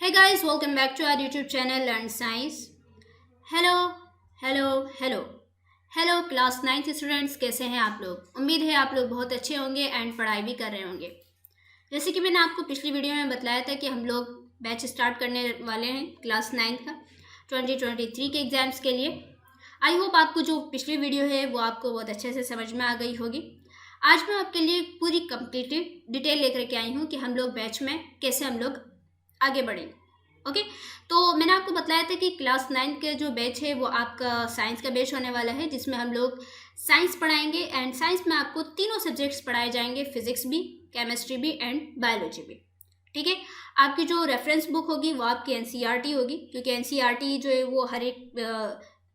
Hey guys, welcome back to our YouTube channel Learn Science. Hello hello hello hello class 9th students, कैसे हैं आप लोग। उम्मीद है आप लोग बहुत अच्छे होंगे एंड पढ़ाई भी कर रहे होंगे। जैसे कि मैंने आपको पिछली वीडियो में बताया था कि हम लोग बैच स्टार्ट करने वाले हैं क्लास 9th का 2023 के एग्ज़ाम्स के लिए। आई होप आपको जो पिछली वीडियो है वो आपको बहुत अच्छे से समझ में आ गई होगी। आज मैं आपके लिए पूरी कंप्लीट डिटेल लेकर के आई हूँ कि हम लोग बैच में कैसे हम लोग आगे बढ़ेंगे। ओके, तो मैंने आपको बताया था कि क्लास 9 का जो बैच है वो आपका साइंस का बैच होने वाला है, जिसमें हम लोग साइंस पढ़ाएंगे एंड साइंस में आपको तीनों सब्जेक्ट्स पढ़ाए जाएंगे, फिजिक्स भी, केमिस्ट्री भी एंड बायोलॉजी भी। ठीक है, आपकी जो रेफरेंस बुक होगी वो आपकी एनसीईआरटी होगी, क्योंकि एनसीईआरटी जो है वो हर एक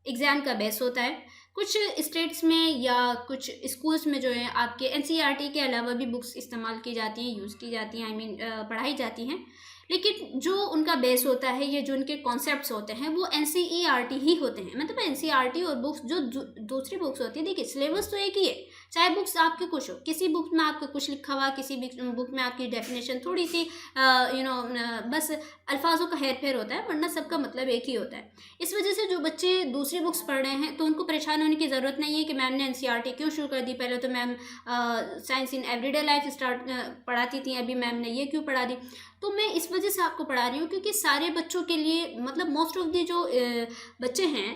एग्ज़ाम का बेस होता है। कुछ स्टेट्स में या कुछ स्कूल्स में जो है आपके एनसीईआरटी के अलावा भी बुक्स इस्तेमाल की जाती हैं, यूज़ की जाती हैं, पढ़ाई जाती हैं, लेकिन जो उनका बेस होता है, ये जो उनके कॉन्सेप्ट्स होते हैं वो एनसीईआरटी ही होते हैं। मतलब एनसीईआरटी और बुक्स जो दूसरी बुक्स होती है, देखिए सिलेबस तो एक ही है, चाहे बुक्स आपके कुछ हो, किसी बुक में आपका कुछ लिखा हुआ, किसी बुक में आपकी डेफिनेशन थोड़ी सी बस अल्फाजों का हेर फेर होता है, वरना सबका मतलब एक ही होता है। इस वजह से जो बच्चे दूसरी बुक्स पढ़ रहे हैं तो उनको परेशान होने की ज़रूरत नहीं है कि मैम ने एनसीईआरटी क्यों शुरू कर दी। पहले तो ma'am science in everyday life पढ़ाती थी, अभी मैम ने ये क्यों पढ़ा दी। तो मैं इस वजह से आपको पढ़ा रही हूँ क्योंकि सारे बच्चों के लिए, मतलब मोस्ट ऑफ दी जो बच्चे हैं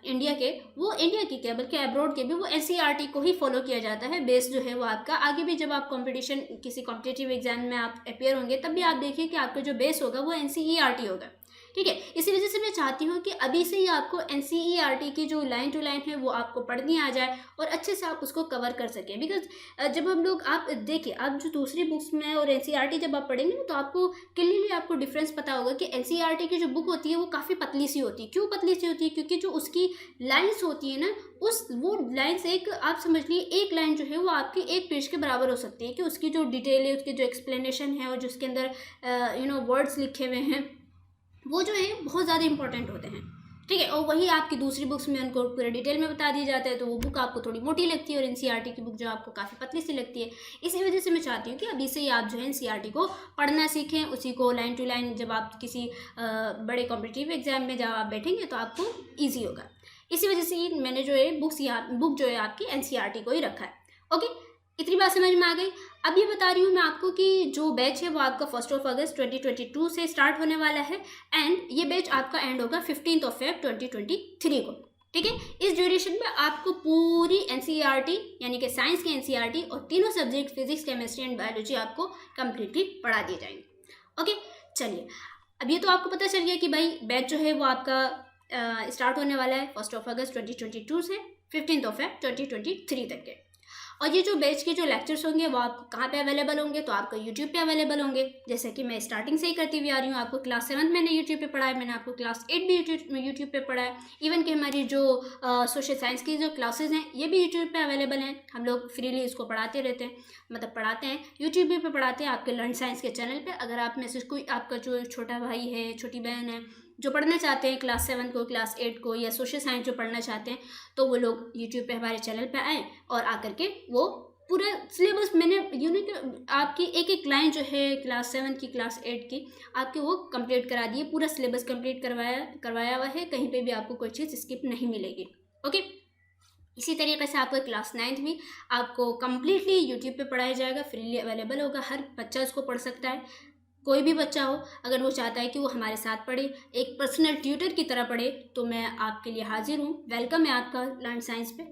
इंडिया के, वो इंडिया की क्या बल्कि अब्रॉड के भी, वो एनसीईआरटी को ही फॉलो किया जाता है। बेस जो है वो आपका आगे भी जब आप कंपटीशन किसी कॉम्पिटिटिव एग्जाम में आप अपेयर होंगे तब भी आप देखिए कि आपका जो बेस होगा वो एनसीईआरटी होगा। ठीक है, इसी वजह से मैं चाहती हूँ कि अभी से ही आपको एनसीईआरटी की जो लाइन टू लाइन है वो आपको पढ़नी आ जाए और अच्छे से आप उसको कवर कर सकें। बिकॉज जब हम लोग, आप देखिए, आप जो दूसरी बुक्स में और एनसीईआरटी जब आप पढ़ेंगे ना तो आपको क्लियरली आपको डिफरेंस पता होगा कि एनसीईआरटी की जो बुक होती है वो काफ़ी पतली सी होती है। क्यों पतली सी होती है? क्योंकि जो उसकी लाइन्स होती है ना, वो लाइन्स, एक आप समझ लिए एक लाइन जो है वो आपकी एक पेज के बराबर हो सकती है, कि उसकी जो डिटेल है, उसकी जो एक्सप्लेनेशन है और जो उसके अंदर वर्ड्स लिखे हुए हैं वो जो है बहुत ज़्यादा इंपॉर्टेंट होते हैं। ठीक है, और वही आपकी दूसरी बुक्स में उनको पूरे डिटेल में बता दिया जाता है, तो वो बुक आपको थोड़ी मोटी लगती है और एनसीईआरटी की बुक जो आपको काफ़ी पतली सी लगती है। इसी वजह से मैं चाहती हूँ कि अभी से ही आप जो है एनसीईआरटी को पढ़ना सीखें, उसी को लाइन टू लाइन जब आप किसी बड़े कॉम्पिटिटिव एग्जाम में जब आप बैठेंगे तो आपको ईजी होगा। इसी वजह से मैंने जो है बुक जो है आपकी एनसीईआरटी को ही रखा है। ओके, इतनी बात समझ में आ गई। अब ये बता रही हूँ मैं आपको कि जो बैच है वो आपका 1 अगस्त 2022 से स्टार्ट होने वाला है एंड ये बैच आपका एंड होगा 15 Feb 2023 को। ठीक है, इस ड्यूरेशन में आपको पूरी एनसीईआरटी यानी कि साइंस की एनसीईआरटी और तीनों subject physics, chemistry and biology आपको कंप्लीटली पढ़ा दिए जाएंगे। ओके, चलिए, अब ये तो आपको पता चल गया कि भाई बैच जो है वो आपका स्टार्ट होने वाला है 1 अगस्त 2022 से 15 Feb 2023 तक के। और ये जो बैच के जो लेक्चर्स होंगे वो आपको कहाँ पे अवेलेबल होंगे, तो आपको यूट्यूब पे अवेलेबल होंगे। जैसे कि मैं स्टार्टिंग से ही करती हुई आ रही हूँ, आपको क्लास 7 मैंने यूट्यूब पे पढ़ा है, मैंने आपको क्लास 8 भी यूट्यूब पे पढ़ा है। इवन कि हमारी जो सोशल साइंस की जो क्लासेज हैं ये भी यूट्यूब पे अवेलेबल हैं। हम लोग फ्रीली इसको पढ़ाते रहते हैं, मतलब पढ़ाते हैं, यूट्यूब पे पढ़ाते हैं आपके लर्न साइंस के चैनल पर। अगर आप में से कोई, आपका जो छोटा भाई है, छोटी बहन है, जो पढ़ना चाहते हैं क्लास 7 को, क्लास 8 को, या सोशल साइंस जो पढ़ना चाहते हैं, तो वो लोग यूट्यूब पे हमारे चैनल पे आएँ और आकर के वो पूरा सिलेबस मैंने आपकी एक एक लाइन जो है क्लास 7 की, क्लास 8 की, आपके वो कंप्लीट करा दिए। पूरा सिलेबस कंप्लीट करवाया हुआ है, कहीं पे भी आपको कोई चीज़ स्किप नहीं मिलेगी। ओके, इसी तरीके से आपका क्लास 9 भी आपको कम्प्लीटली यूट्यूब पे पढ़ाया जाएगा, फ्रीली अवेलेबल होगा। हर बच्चा इसको पढ़ सकता है, कोई भी बच्चा हो, अगर वो चाहता है कि वो हमारे साथ पढ़े, एक पर्सनल ट्यूटर की तरह पढ़े, तो मैं आपके लिए हाजिर हूँ। वेलकम है आपका लर्न साइंस पे।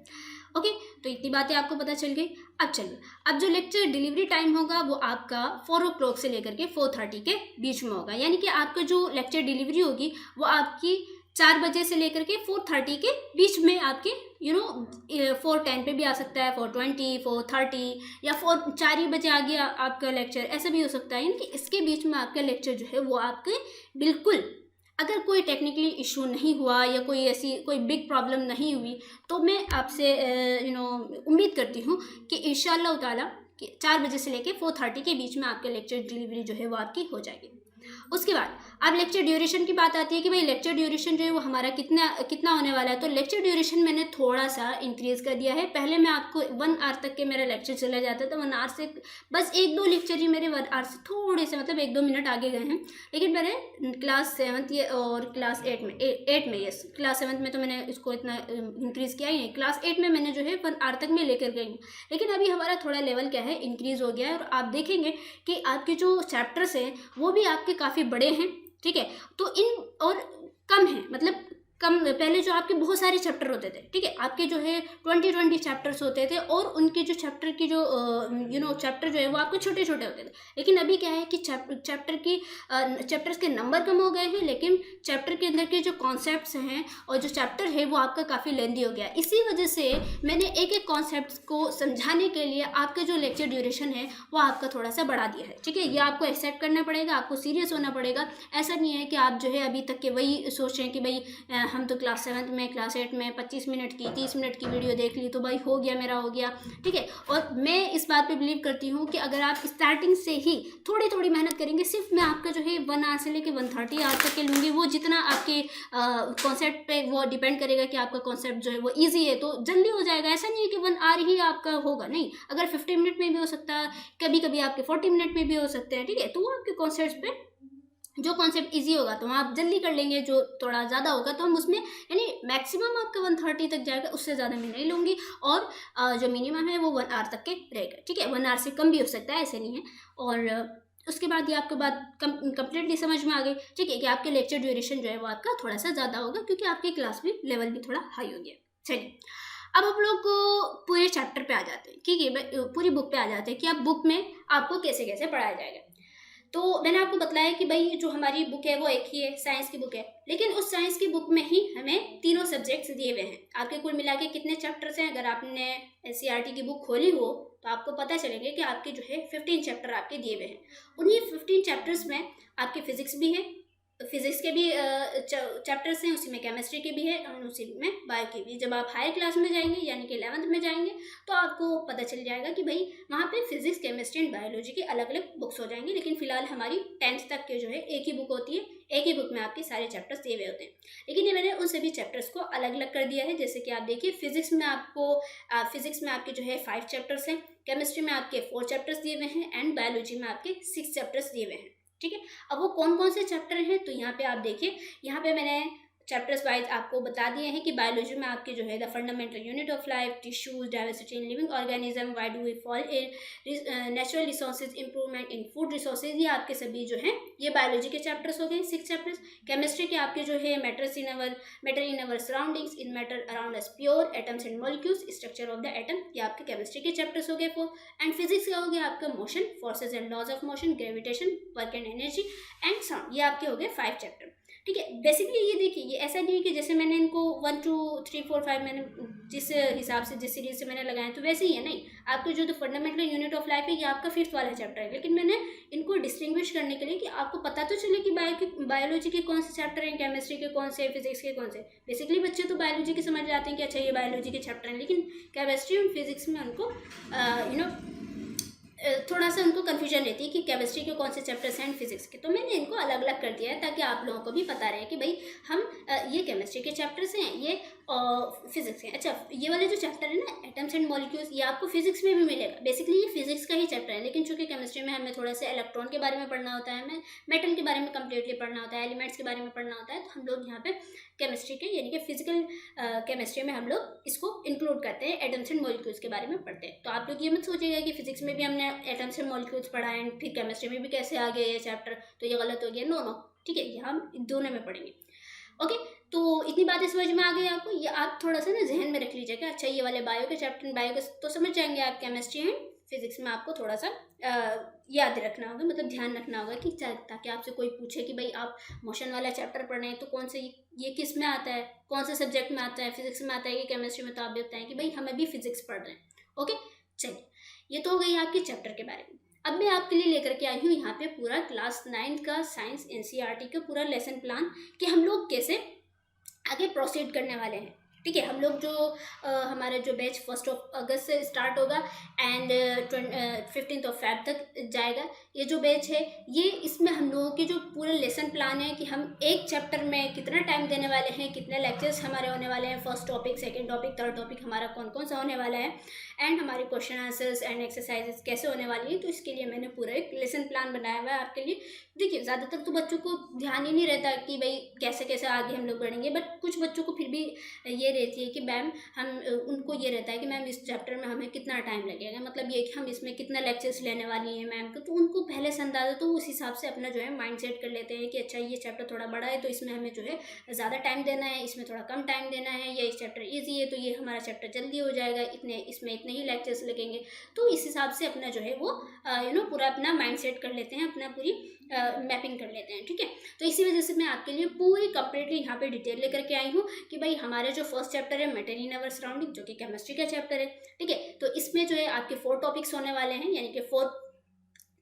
ओके, तो इतनी बातें आपको पता चल गई। अब चलिए, अब जो लेक्चर डिलीवरी टाइम होगा वो आपका 4 o'clock से लेकर के 4:30 के बीच में होगा। यानी कि आपका जो लेक्चर डिलीवरी होगी वो आपकी 4 बजे से लेकर के 4:30 के बीच में आपके 4:10 पे भी आ सकता है, 4:20, 4:30, या 4 ही बजे आ गया आपका लेक्चर, ऐसा भी हो सकता है। यानी कि इसके बीच में आपका लेक्चर जो है वो आपके बिल्कुल, अगर कोई टेक्निकली इशू नहीं हुआ या कोई ऐसी कोई बिग प्रॉब्लम नहीं हुई, तो मैं आपसे उम्मीद करती हूँ कि इंशाअल्लाह ताला कि 4 बजे से लेके 4:30 के बीच में आपके लेक्चर डिलीवरी जो है वो आपकी हो जाएगी। उसके बाद अब लेक्चर ड्यूरेशन की बात आती है कि भाई लेक्चर ड्यूरेशन जो है वो हमारा कितना कितना होने वाला है। तो लेक्चर ड्यूरेशन मैंने थोड़ा सा इंक्रीज़ कर दिया है। पहले मैं आपको 1 आवर तक के मेरा लेक्चर चला जाता था, 1 आवर से बस 1-2 लेक्चर ही मेरे 1 आवर से थोड़े से मतलब 1-2 मिनट आगे गए हैं। लेकिन मैंने क्लास 7th और क्लास 8 में यस क्लास 7th में तो मैंने इसको इतना इंक्रीज़ किया ही नहीं। क्लास 8 में मैंने जो है 1 आवर तक मैं लेकर गई हूँ। लेकिन अभी हमारा थोड़ा लेवल क्या है, इंक्रीज़ हो गया है। और आप देखेंगे कि आपके जो चैप्टर्स हैं वो भी आपके काफ़ी बड़े हैं, ठीक है। तो इन और कम है, मतलब कम, पहले जो आपके बहुत सारे चैप्टर होते थे, ठीक है, आपके जो है 20 चैप्टर्स होते थे और उनके जो चैप्टर की जो चैप्टर जो है वो आपके छोटे छोटे होते थे। लेकिन अभी क्या है कि चैप्टर्स के नंबर कम हो गए हैं, लेकिन चैप्टर के अंदर के जो कॉन्सेप्ट्स हैं और जो चैप्टर है वो आपका काफ़ी लेंदी हो गया। इसी वजह से मैंने एक एक कॉन्सेप्ट को समझाने के लिए आपका जो लेक्चर ड्यूरेशन है वो आपका थोड़ा सा बढ़ा दिया है, ठीक है। ये आपको एक्सेप्ट करना पड़ेगा, आपको सीरियस होना पड़ेगा। ऐसा नहीं है कि आप जो है अभी तक के वही सोच रहे हैं कि भाई हम तो क्लास 7th में क्लास 8 में 25 मिनट की 30 मिनट की वीडियो देख ली तो भाई हो गया, मेरा हो गया, ठीक है। और मैं इस बात पे बिलीव करती हूँ कि अगर आप स्टार्टिंग से ही थोड़ी थोड़ी मेहनत करेंगे, सिर्फ मैं आपका जो है 1 आवर से लेकर 130 आवर तक के लूँगी, वो जितना आपके कॉन्सेप्ट पे वो डिपेंड करेगा कि आपका कॉन्सेप्ट जो है वो ईजी है तो जल्दी हो जाएगा। ऐसा नहीं है कि 1 आवर ही आपका होगा, नहीं, अगर 50 मिनट में भी हो सकता है, कभी कभी आपके 40 मिनट में भी हो सकते हैं, ठीक है। तो वो आपके कॉन्सेप्ट पे जो कॉन्सेप्ट इजी होगा तो आप जल्दी कर लेंगे, जो थोड़ा ज़्यादा होगा तो हम उसमें यानी मैक्सिमम आपका 130 तक जाएगा, उससे ज़्यादा मैं नहीं लूँगी। और जो मिनिमम है वो 1 आवर तक के रहेगा, ठीक है। 1 आवर से कम भी हो सकता है, ऐसे नहीं है। और उसके बाद ये आपको बात कंप्लीटली समझ में आ गई, ठीक है, कि आपके लेक्चर ड्यूरेशन जो है वो आपका थोड़ा सा ज़्यादा होगा क्योंकि आपकी क्लास भी लेवल भी थोड़ा हाई हो गया। चलिए अब हम लोग पूरे चैप्टर पे आ जाते हैं, ठीक है, पूरी बुक पे आ जाते हैं कि अब बुक में आपको कैसे कैसे पढ़ाया जाएगा। तो मैंने आपको बताया कि भाई जो हमारी बुक है वो एक ही है, साइंस की बुक है, लेकिन उस साइंस की बुक में ही हमें तीनों सब्जेक्ट्स दिए हुए हैं। आपके कुल मिला के कितने चैप्टर्स हैं, अगर आपने एनसीईआरटी की बुक खोली हो तो आपको पता चलेगा कि आपके जो है 15 चैप्टर आपके दिए हुए हैं। उन्हीं 15 चैप्टर्स में आपके फिजिक्स भी है, फिजिक्स के भी चैप्टर्स हैं, उसी में केमिस्ट्री के भी है और उसी में बायो के भी। जब आप हायर क्लास में जाएंगे यानी कि 11th में जाएंगे तो आपको पता चल जाएगा कि भाई वहाँ पे फिजिक्स, केमिस्ट्री एंड बायोलॉजी की अलग अलग बुक्स हो जाएंगी। लेकिन फिलहाल हमारी 10th तक के जो है एक ही बुक होती है, एक ही बुक में आपके सारे चैप्टर्स दिए हुए होते हैं। लेकिन ये मैंने उन सभी चैप्टर्स को अलग अलग कर दिया है। जैसे कि आप देखिए फिजिक्स में आपके जो है 5 चैप्टर्स हैं, केमिस्ट्री में आपके 4 चैप्टर्स दिए हुए हैं एंड बायोलॉजी में आपके 6 चैप्टर्स दिए हुए हैं, ठीक है। अब वो कौन कौन से चैप्टर हैं तो यहाँ पे आप देखिए, यहाँ पे मैंने चैप्टर्स वाइज आपको बता दिए हैं कि बायोलॉजी में आपके जो है the fundamental unit of life, tissues, diversity in living organism, why do we fall ill, natural resources, improvement in food resources, ये आपके सभी जो हैं ये बायोलॉजी के चैप्टर्स हो गए 6 चैप्टर्स। केमिस्ट्री के आपके जो है matter in our surroundings, in matter around us, pure atoms and molecules, structure of the atom, ये आपके केमिस्ट्री के चैप्टर्स हो गए 4। एंड फिजिक्स का हो गया आपका motion, forces and laws of motion, gravitation, work and energy and sound, ये आपके हो गए 5 चैप्टर, ठीक है। बेसिकली ये देखिए, ये ऐसा नहीं है कि जैसे मैंने इनको 1 2 3 4 5 मैंने जिस हिसाब से जिस सीरीज से मैंने लगाया तो वैसे ही है, नहीं। आपके जो फंडामेंटल यूनिट ऑफ लाइफ है ये आपका 5th वाला चैप्टर है, लेकिन मैंने इनको डिस्टिंग्विश करने के लिए कि आपको पता तो चले कि बायोलॉजी के कौन से चैप्टर हैं, केमिस्ट्री के कौन से, फिजिक्स के कौन से। बेसिकली बच्चे तो बायोलॉजी के समझ जाते हैं कि अच्छा ये बायोलॉजी के चैप्टर हैं, लेकिन केमिस्ट्री और फिजिक्स में उनको थोड़ा सा उनको कन्फ्यूजन रहती है कि केमिस्ट्री के कौन से चैप्टर्स हैं एंड फिजिक्स के। तो मैंने इनको अलग अलग कर दिया है ताकि आप लोगों को भी पता रहे कि भाई हम ये केमिस्ट्री के चैप्टर्स हैं, ये फिजिक्स हैं। अच्छा, ये वाले जो चैप्टर है ना एटम्स एंड मॉलिक्यूल्स, ये आपको फिजिक्स में भी मिलेगा। बेसिकली ये फिजिक्स का ही चैप्टर है, लेकिन चूंकि केमिस्ट्री में हमें थोड़ा सा इलेक्ट्रॉन के बारे में पढ़ना होता है, हमें मेटल के बारे में कम्प्लीटली पढ़ना होता है, एलिमेंट्स के बारे में पढ़ना होता है, तो हम लोग यहाँ पे केमिस्ट्री के यानी कि फिजिकल केमिस्ट्री में हम लोग इसको इंक्लूड करते हैं, एटम्स एंड मॉलिक्यूल्स के बारे में पढ़ते हैं। तो आप लोग ये मत सोचिएगा कि फिजिक्स में भी हमने एटम्स एंड मॉलिक्यूल्स पढ़ा है फिर केमिस्ट्री में भी कैसे आ गया ये चैप्टर, तो ये गलत हो गया। नो नो, ठीक है, ये हम दोनों में पढ़ेंगे। ओके, तो इतनी बातें समझ में आ गई आपको, ये आप थोड़ा सा ना जहन में रख लीजिएगा। अच्छा, ये वाले बायो के चैप्टर, बायो के तो समझ जाएंगे आप, केमिस्ट्री एंड फिजिक्स में आपको थोड़ा सा याद रखना होगा, मतलब ध्यान रखना होगा कि ताकि आपसे कोई पूछे कि भाई आप मोशन वाला चैप्टर पढ़ रहे हैं तो कौन से ये किस में आता है, कौन से सब्जेक्ट में आता है, फिजिक्स में आता है कि केमिस्ट्री में, तो आप भी बताएं कि भाई हम अभी फिजिक्स पढ़ रहे हैं। ओके, चलिए, ये तो हो गई आपके चैप्टर के बारे में। अब मैं आपके लिए लेकर के आई हूँ यहाँ पे पूरा क्लास 9 का साइंस एनसीईआरटी का पूरा लेसन प्लान कि हम लोग कैसे आगे प्रोसीड करने वाले हैं, ठीक है। हम लोग जो हमारा जो बैच 1 अगस्त से स्टार्ट होगा एंड 15 फेब तक जाएगा। ये जो बैच है ये, इसमें हम लोगों के जो पूरे लेसन प्लान है कि हम एक चैप्टर में कितना टाइम देने वाले हैं, कितने लेक्चर्स हमारे होने वाले हैं, first topic, second topic, third topic हमारा कौन कौन सा होने वाला है, एंड हमारे क्वेश्चन आंसर्स एंड एक्सरसाइजेस कैसे होने वाली है। तो इसके लिए मैंने पूरा एक लेसन प्लान बनाया हुआ है आपके लिए। देखिए ज़्यादातर तो बच्चों को ध्यान ही नहीं रहता कि भाई कैसे कैसे आगे हम लोग बढ़ेंगे, बट कुछ बच्चों को फिर भी ये रहती है कि मैम हम उनको ये रहता है कि मैम इस चैप्टर में हमें कितना टाइम लगेगा, मतलब ये कि हम इसमें कितना लेक्चर्स लेने वाली हैं मैम को। तो उनको पहले से अंदाज़ा, तो उस हिसाब से अपना जो है माइंड सेट कर लेते हैं कि अच्छा ये चैप्टर थोड़ा बड़ा है तो इसमें हमें जो है ज़्यादा टाइम देना है, इसमें थोड़ा कम टाइम देना है, या इस चैप्टर ईजी है तो ये हमारा चैप्टर जल्दी हो जाएगा, इसमें इतने ही लेक्चर्स लगेंगे। तो इस हिसाब से अपना जो है वो पूरा अपना माइंड सेट कर लेते हैं, अपना पूरी मैपिंग कर लेते हैं। ठीक है। तो इसी वजह से मैं आपके लिए पूरी कंप्लीटली यहाँ पे डिटेल लेकर के आई हूँ कि भाई हमारे जो फर्स्ट चैप्टर है मैटर इन अवर सराउंडिंग, जो कि केमिस्ट्री का चैप्टर है। ठीक है। तो इसमें जो है आपके 4 टॉपिक्स होने वाले हैं, यानी कि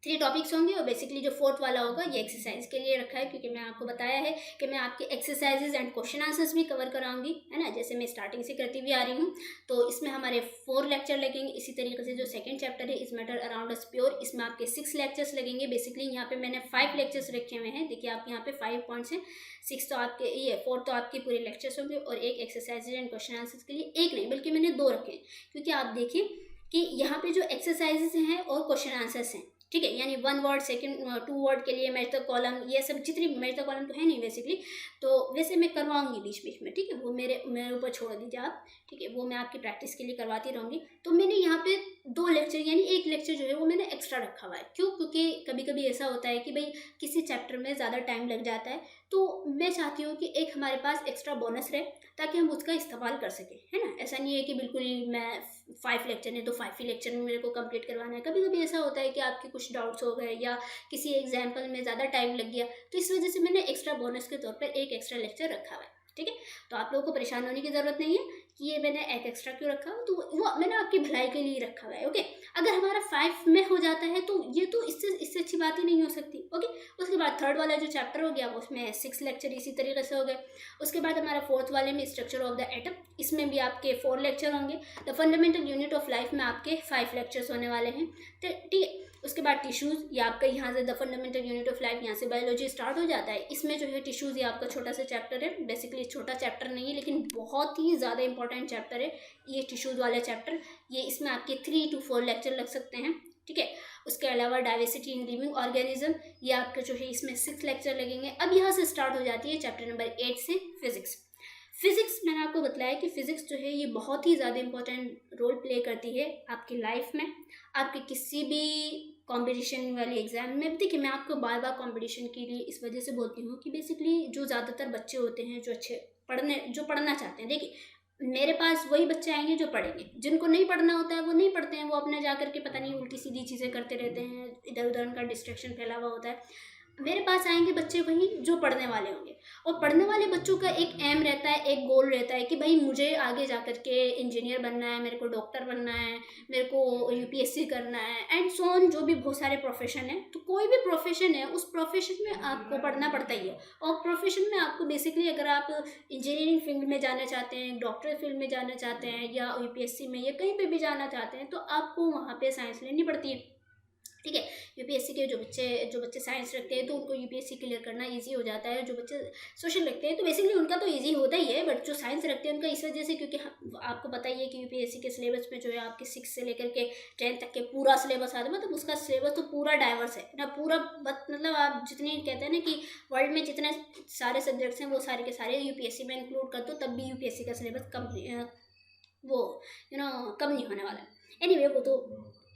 3 टॉपिक्स होंगे, और बेसिकली जो 4th वाला होगा ये एक्सरसाइज के लिए रखा है, क्योंकि मैं आपको बताया है कि मैं आपके एक्सरसाइजेज एंड क्वेश्चन आंसर्स भी कवर कराऊंगी, है ना, जैसे मैं स्टार्टिंग से करती भी आ रही हूँ। तो इसमें हमारे 4 लेक्चर लगेंगे। इसी तरीके से जो सेकंड चैप्टर है इस मैटर अराउंड अस प्योर, इसमें आपके 6 लेक्चर्स लगेंगे। बेसिकली यहाँ पे मैंने 5 लेक्चर्स रखे हुए हैं। देखिए आप यहाँ पे 5 पॉइंट्स हैं, 6 तो आपके, ये 4 तो आपके पूरे लेक्चर्स होंगे, और एक एक्सरसाइजेज एंड क्वेश्चन आंसर्स के लिए, एक नहीं बल्कि मैंने 2 रखे हैं, क्योंकि आप देखिए कि यहाँ पे जो एक्सरसाइजेज हैं और क्वेश्चन आंसर्स हैं, ठीक है, यानी 1 वर्ड, सेकंड 2 वर्ड के लिए मैच द कॉलम, ये सब जितनी मैच द कॉलम तो है नहीं बेसिकली, तो वैसे मैं करवाऊंगी बीच बीच में। ठीक है। वो मेरे ऊपर छोड़ दीजिए आप। ठीक है। वो मैं आपकी प्रैक्टिस के लिए करवाती रहूँगी। तो मैंने यहाँ पे 2 लेक्चर, यानी एक लेक्चर जो है वो मैंने एक्स्ट्रा रखा हुआ है। क्यों? क्योंकि कभी कभी ऐसा होता है कि भाई किसी चैप्टर में ज़्यादा टाइम लग जाता है, तो मैं चाहती हूँ कि एक हमारे पास एक्स्ट्रा बोनस रहे, ताकि हम उसका इस्तेमाल कर सकें, है ना। ऐसा नहीं है कि बिल्कुल ही मैं 5 लेक्चर है तो 5 ही लेक्चर में मेरे को कंप्लीट करवाना है। कभी कभी ऐसा होता है कि आपके कुछ डाउट्स हो गए या किसी एग्जाम्पल में ज़्यादा टाइम लग गया, तो इस वजह से मैंने एक्स्ट्रा बोनस के तौर पर एक एक्स्ट्रा लेक्चर रखा हुआ है। ठीक है। तो आप लोगों को परेशान होने की ज़रूरत नहीं है कि ये मैंने एक एक्स्ट्रा क्यों रखा हो, तो वो मैंने आपकी भलाई के लिए रखा हुआ है। ओके। अगर हमारा 5 में हो जाता है तो ये तो इससे अच्छी बात ही नहीं हो सकती। ओके। उसके बाद 3rd वाला जो चैप्टर हो गया उसमें 6 लेक्चर इसी तरीके से हो गए। उसके बाद हमारा 4th वाले में स्ट्रक्चर ऑफ द एटम, इसमें भी आपके 4 लेक्चर होंगे। The fundamental unit of life में आपके 5 लेक्चर्स होने वाले हैं। ठीक है। उसके बाद टिश्यूज़, ये आपका यहाँ से the fundamental unit of life, यहाँ से बायोलॉजी स्टार्ट हो जाता है। इसमें जो है टिश्यूज़, ये आपका छोटा सा चैप्टर है। बेसिकली छोटा चैप्टर नहीं है, लेकिन बहुत ही ज़्यादा इंपॉर्टेंट चैप्टर है ये टिश्यूज़ वाला चैप्टर। ये इसमें आपके 3 to 4 लेक्चर लग सकते हैं। ठीक है। उसके अलावा डाइवर्सिटी इन लिविंग ऑर्गेनिज्म, ये आपके जो है इसमें 6 लेक्चर लगेंगे। अब यहाँ से स्टार्ट हो जाती है चैप्टर नंबर 8 से फिजिक्स। फिजिक्स मैंने आपको बताया कि फिजिक्स जो है ये बहुत ही ज़्यादा इंपॉर्टेंट रोल प्ले करती है आपकी लाइफ में, आपके किसी भी कंपटीशन वाले एग्जाम में। देखिए मैं आपको बार बार कंपटीशन के लिए इस वजह से बोलती हूँ कि बेसिकली जो ज़्यादातर बच्चे होते हैं जो पढ़ना चाहते हैं, देखिए मेरे पास वही बच्चे आएंगे जो पढ़ेंगे। जिनको नहीं पढ़ना होता है वो नहीं पढ़ते हैं, वो अपने जा करके पता नहीं उल्टी सीधी चीज़ें करते रहते हैं, इधर उधर उनका डिस्ट्रैक्शन फैला हुआ होता है। मेरे पास आएंगे बच्चे वही जो पढ़ने वाले होंगे, और पढ़ने वाले बच्चों का एक एम रहता है, एक गोल रहता है कि भाई मुझे आगे जा कर के इंजीनियर बनना है, मेरे को डॉक्टर बनना है, मेरे को यूपीएससी करना है, एंड सो ऑन, जो भी बहुत सारे प्रोफेशन है। तो कोई भी प्रोफेशन है उस प्रोफेशन में आपको पढ़ना पड़ता ही है। और प्रोफेशन में आपको बेसिकली अगर आप इंजीनियरिंग फील्ड में जाना चाहते हैं, डॉक्टर फील्ड में जाना चाहते हैं, या यूपीएससी में या कहीं पर भी जाना चाहते हैं, तो आपको वहाँ पर साइंस लेनी पड़ती है। ठीक है। यूपीएससी के जो बच्चे साइंस रखते हैं तो उनको यूपीएससी क्लियर करना इजी हो जाता है। जो बच्चे सोशल रखते हैं तो बेसिकली उनका तो इजी होता ही है, बट जो साइंस रखते हैं उनका इस वजह से, क्योंकि आपको पता ही है कि यूपीएससी के सिलेबस में जो है आपके 6 से लेकर के 10 तक के पूरा सिलेबस आता है। मतलब उसका सिलेबस तो पूरा डाइवर्स है ना, पूरा मतलब आप जितने कहते हैं ना कि वर्ल्ड में जितने सारे सब्जेक्ट्स हैं वो सारे के सारे यूपीएससी में इंक्लूड कर दो, तब भी यूपीएससी का सिलेबस कम नहीं होने वाला है। एनीवे वो तो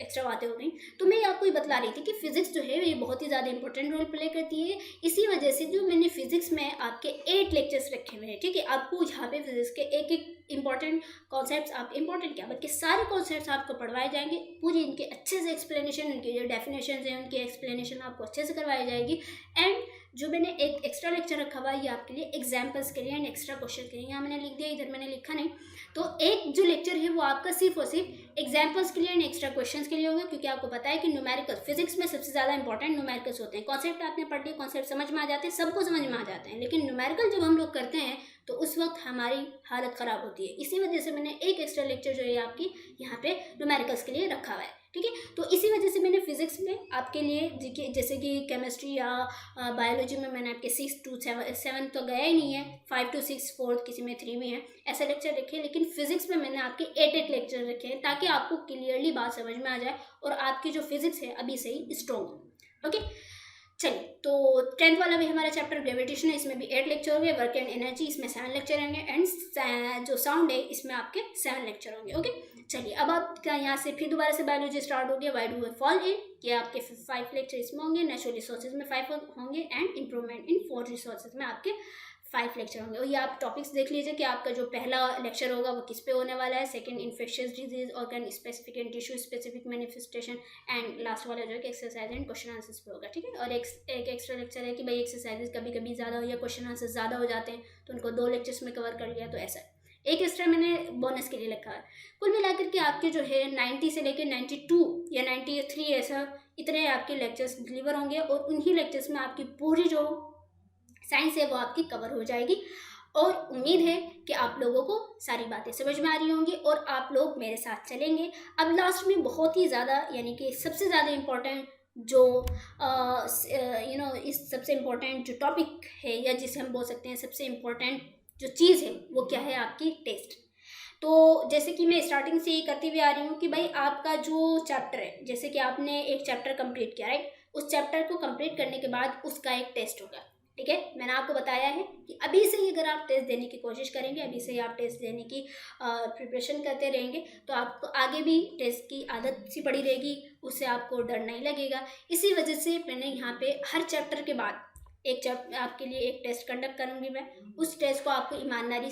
एक्स्ट्रा बातें हो गई। तो मैं आपको ये बतला रही थी कि फिजिक्स जो है ये बहुत ही ज़्यादा इंपॉर्टेंट रोल प्ले करती है। इसी वजह से जो मैंने फिजिक्स में आपके 8 लेक्चर्स रखे हुए हैं। ठीक है। आपको यहाँ पे फिजिक्स के एक एक इंपॉर्टेंट कॉन्सेप्ट्स, आप इंपॉर्टेंट क्या बल्कि सारे कॉन्सेप्ट्स आपको पढ़वाए जाएंगे। पूरी इनके अच्छे से एक्सप्लेनेशन, इनके जो डेफिनेशन हैं उनकी एक्सप्लेनेशन आपको अच्छे से करवाई जाएगी। एंड जो मैंने एक एक्स्ट्रा लेक्चर रखा हुआ है ये आपके लिए एग्जाम्पल्स के लिए एंड एक्स्ट्रा क्वेश्चन के लिए। यहाँ मैंने लिख दिया, इधर मैंने लिखा नहीं। तो एक जो लेक्चर है वो आपका सिर्फ और सिर्फ एग्जाम्पल्स के लिए एंड एक्स्ट्रा क्वेश्चंस के लिए होंगे, क्योंकि आपको पता है कि न्यूमेरिकल फिजिक्स में सबसे ज़्यादा इंपॉर्टेंट न्यूमेरिकल्स होते हैं। कॉन्सेप्ट आपने पढ़ लिए, कॉन्सेप्ट समझ में आ जाते हैं, सबको समझ में आ जाते हैं, लेकिन न्यूमेरिकल जब हम लोग करते हैं तो उस वक्त हमारी हालत ख़राब होती है। इसी वजह से मैंने एक एक्स्ट्रा लेक्चर जो है आपकी यहाँ पे न्यूमेरिकल्स के लिए रखा हुआ है, ठीक है। तो इसी वजह से मैंने फिजिक्स में आपके लिए जैसे कि केमिस्ट्री या बायोलॉजी में मैंने आपके 6 to 7 तो गया ही नहीं है, 5 to 6 4 किसी में 3 भी है, ऐसे लेक्चर रखे। लेकिन फिजिक्स में मैंने आपके 8 लेक्चर रखे हैं ताकि आपको क्लियरली बात समझ में आ जाए और आपकी जो फिजिक्स है अभी से ही स्ट्रॉन्ग हो। ओके, चलिए, तो 10th वाला भी हमारा चैप्टर ग्रेविटेशन है, इसमें भी 8 लेक्चर होंगे। वर्क एंड एनर्जी इसमें 7 लेक्चर होंगे, एंड जो साउंड है इसमें आपके 7 लेक्चर होंगे। ओके, चलिए, अब आपका यहाँ से फिर दोबारा से बायोलॉजी स्टार्ट हो गया। Why do we fall ill, ये आपके 5 लेक्चर इसमें होंगे, नेचुरल रिसोर्सेज में 5 होंगे, एंड इम्प्रूवमेंट इन 4 रिसोर्सेज में आपके 5 लेक्चर होंगे। और ये आप टॉपिक्स देख लीजिए कि आपका जो पहला लेक्चर होगा वो किस पे होने वाला है, second infectious disease, organ specific and tissue specific manifestation, and last वाला जो है कि एक्सरसाइज एंड क्वेश्चन आंसर्स पे होगा, ठीक है। और एक एक्स्ट्रा लेक्चर है कि भाई एक्सरसाइजेज कभी कभी ज़्यादा हो या क्वेश्चन आंसर ज़्यादा हो जाते हैं तो उनको 2 लेक्चर्स में कवर कर लिया, तो ऐसा एक एक्स्ट्रा मैंने बोनस के लिए लिखा है। कुल मिलाकर के आपके जो है 90 से लेकर 92 या 93 ऐसा इतने आपके लेक्चर्स डिलीवर होंगे, और उन्हीं लेक्चर्स में आपकी पूरी जो साइंस है वो आपकी कवर हो जाएगी। और उम्मीद है कि आप लोगों को सारी बातें समझ में आ रही होंगी और आप लोग मेरे साथ चलेंगे। अब लास्ट में बहुत ही ज़्यादा, यानी कि सबसे ज़्यादा इम्पोर्टेंट जो इस सबसे इम्पोर्टेंट जो टॉपिक है, या जिसे हम बोल सकते हैं सबसे इम्पोर्टेंट जो चीज़ है, वो क्या है, आपकी टेस्ट। तो जैसे कि मैं स्टार्टिंग से ये करती हुई आ रही हूँ कि भाई आपका जो चैप्टर है, जैसे कि आपने एक चैप्टर कंप्लीट किया, राइट, उस चैप्टर को कंप्लीट करने के बाद उसका एक टेस्ट होगा, ठीक है। मैंने आपको बताया है कि अभी से ही अगर आप टेस्ट देने की कोशिश करेंगे, अभी से ही आप टेस्ट देने की प्रिपरेशन करते रहेंगे, तो आपको आगे भी टेस्ट की आदत सी पड़ी रहेगी, उससे आपको डर नहीं लगेगा। इसी वजह से मैंने यहाँ पे हर चैप्टर के बाद एक चैप्टर आपके लिए एक टेस्ट कंडक्ट करूँगी मैं। उस टेस्ट को आपको ईमानदारी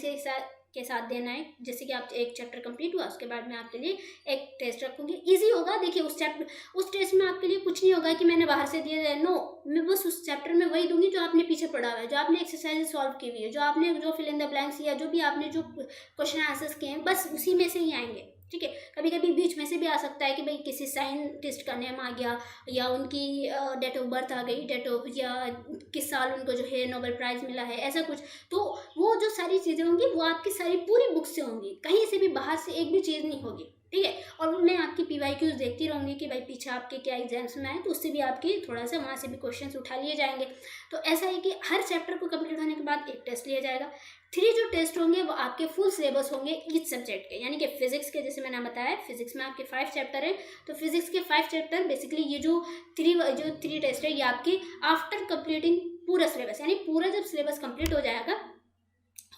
के साथ देना है। जैसे कि आप एक चैप्टर कंप्लीट हुआ, उसके बाद मैं आपके लिए एक टेस्ट रखूँगी। इजी होगा, देखिए उस टेस्ट में आपके लिए कुछ नहीं होगा कि मैंने बाहर से दिया है, नो, मैं बस उस चैप्टर में वही दूंगी जो आपने पीछे पढ़ा हुआ है, जो आपने एक्सरसाइज सॉल्व की हुई है, जो आपने जो फिल इन द ब्लैंक्स या जो भी आपने जो क्वेश्चन आंसर्स किए हैं, बस उसी में से ही आएंगे, ठीक है। कभी कभी बीच में से भी आ सकता है कि भाई किसी साइंटिस्ट का नेम आ गया, या उनकी डेट ऑफ बर्थ आ गई, या किस साल उनको जो है नोबेल प्राइज़ मिला है, ऐसा कुछ। तो वो जो सारी चीज़ें होंगी वो आपकी सारी पूरी बुक से होंगी, कहीं से भी बाहर से एक भी चीज़ नहीं होगी, ठीक है। और मैं आपकी PYQs देखती रहूँगी कि भाई पीछे आपके क्या एग्जाम्स में आए, तो उससे भी आपकी थोड़ा सा वहाँ से भी क्वेश्चंस उठा लिए जाएंगे। तो ऐसा है कि हर चैप्टर को कंप्लीट होने के बाद एक टेस्ट लिया जाएगा। 3 जो टेस्ट होंगे वो आपके फुल सिलेबस होंगे ईच सब्जेक्ट के, यानी कि फिजिक्स के, जैसे मैंने बताया फिजिक्स में आपके 5 चैप्टर हैं, तो फिजिक्स के 5 चैप्टर बेसिकली ये जो 3 टेस्ट है ये आपकी आफ्टर कंप्लीटिंग पूरा सिलेबस, यानी पूरा जब सिलेबस कंप्लीट हो जाएगा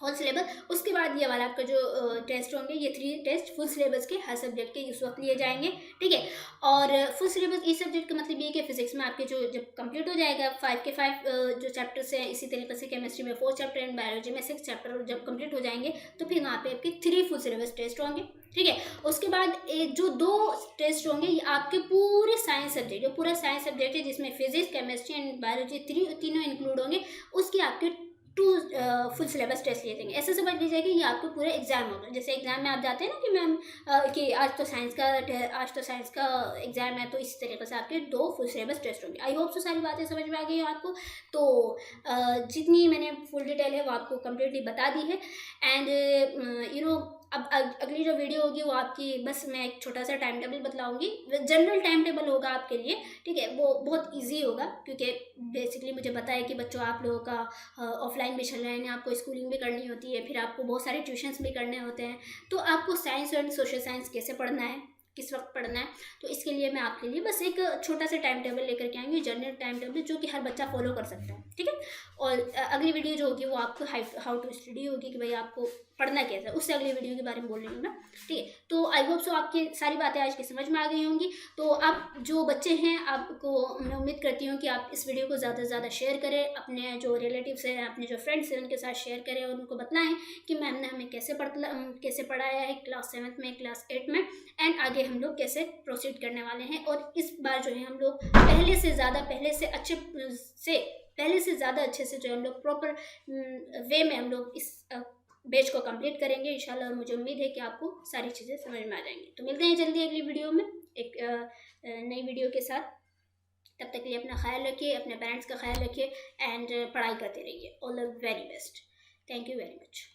होल सिलेबस, उसके बाद ये वाला आपका जो टेस्ट होंगे, ये 3 टेस्ट फुल सिलेबस के हर सब्जेक्ट के उस वक्त लिए जाएंगे, ठीक है। और फुल सिलेबस इस सब्जेक्ट का मतलब ये है कि फिजिक्स में आपके जो जब कंप्लीट हो जाएगा 5 के 5 जो चैप्टर्स हैं, इसी तरीके से केमिस्ट्री में 4 चैप्टर एंड बायोलॉजी में 6 चैप्टर जब कंप्लीट हो जाएंगे, तो फिर वहाँ पे आपके 3 फुल सिलेबस टेस्ट होंगे, ठीक है। उसके बाद जो 2 टेस्ट होंगे ये आपके पूरे साइंस सब्जेक्ट, जो पूरा साइंस सब्जेक्ट है जिसमें फिजिक्स, केमिस्ट्री एंड बायोलॉजी तीनों इंक्लूड होंगे, उसके आपके 2 फुल सिलेबस टेस्ट लिए जाएंगे। ऐसे समझ लीजिए कि ये आपको पूरे एग्जाम होगा। जैसे एग्जाम में आप जाते हैं ना कि मैम कि आज तो साइंस का एग्जाम है, तो इस तरीके से आपके 2 फुल सिलेबस टेस्ट होंगे। आई होप सो सारी बातें समझ में आ गई हो आपको। तो जितनी मैंने फुल डिटेल है वो आपको कम्प्लीटली बता दी है। एंड अब अगली जो वीडियो होगी वो आपकी, बस मैं एक छोटा सा टाइम टेबल बतलाऊंगी, जनरल टाइम टेबल होगा आपके लिए, ठीक है। वो बहुत इजी होगा क्योंकि बेसिकली मुझे पता है कि बच्चों आप लोगों का ऑफलाइन भी चल रहे हैं, आपको स्कूलिंग भी करनी होती है, फिर आपको बहुत सारे ट्यूशन्स भी करने होते हैं, तो आपको साइंस एंड सोशल साइंस कैसे पढ़ना है, किस वक्त पढ़ना है, तो इसके लिए मैं आपके लिए बस एक छोटा सा टाइम टेबल लेकर के आएंगे, जनरल टाइम टेबल जो कि हर बच्चा फॉलो कर सकता है, ठीक है। और अगली वीडियो जो होगी वो आपको हाउ टू स्टडी होगी कि भाई आपको पढ़ना कैसा है, उससे अगली वीडियो के बारे में बोल रही हूँ ना, ठीक है। तो आई होप सो आपकी सारी बातें आज की समझ में आ गई होंगी। तो आप जो बच्चे हैं, आपको मैं उम्मीद करती हूँ कि आप इस वीडियो को ज़्यादा से ज़्यादा शेयर करें, अपने जो रिलेटिव्स हैं, अपने जो फ्रेंड्स हैं उनके साथ शेयर करें और उनको बताएं कि मैम ने हमें कैसे पढ़ाया है क्लास 7 में, क्लास 8 में, एंड आगे हम लोग कैसे प्रोसीड करने वाले हैं। और इस बार जो है हम लोग पहले से ज़्यादा अच्छे से जो हम लोग प्रॉपर वे में हम लोग इस बैच को कंप्लीट करेंगे इंशाल्लाह, और मुझे उम्मीद है कि आपको सारी चीज़ें समझ में आ जाएंगी। तो मिलते हैं जल्दी अगली वीडियो में एक नई वीडियो के साथ। तब तक के लिए अपना ख्याल रखिए, अपने पेरेंट्स का ख्याल रखिए एंड पढ़ाई करते रहिए। All the very best. Thank you very much.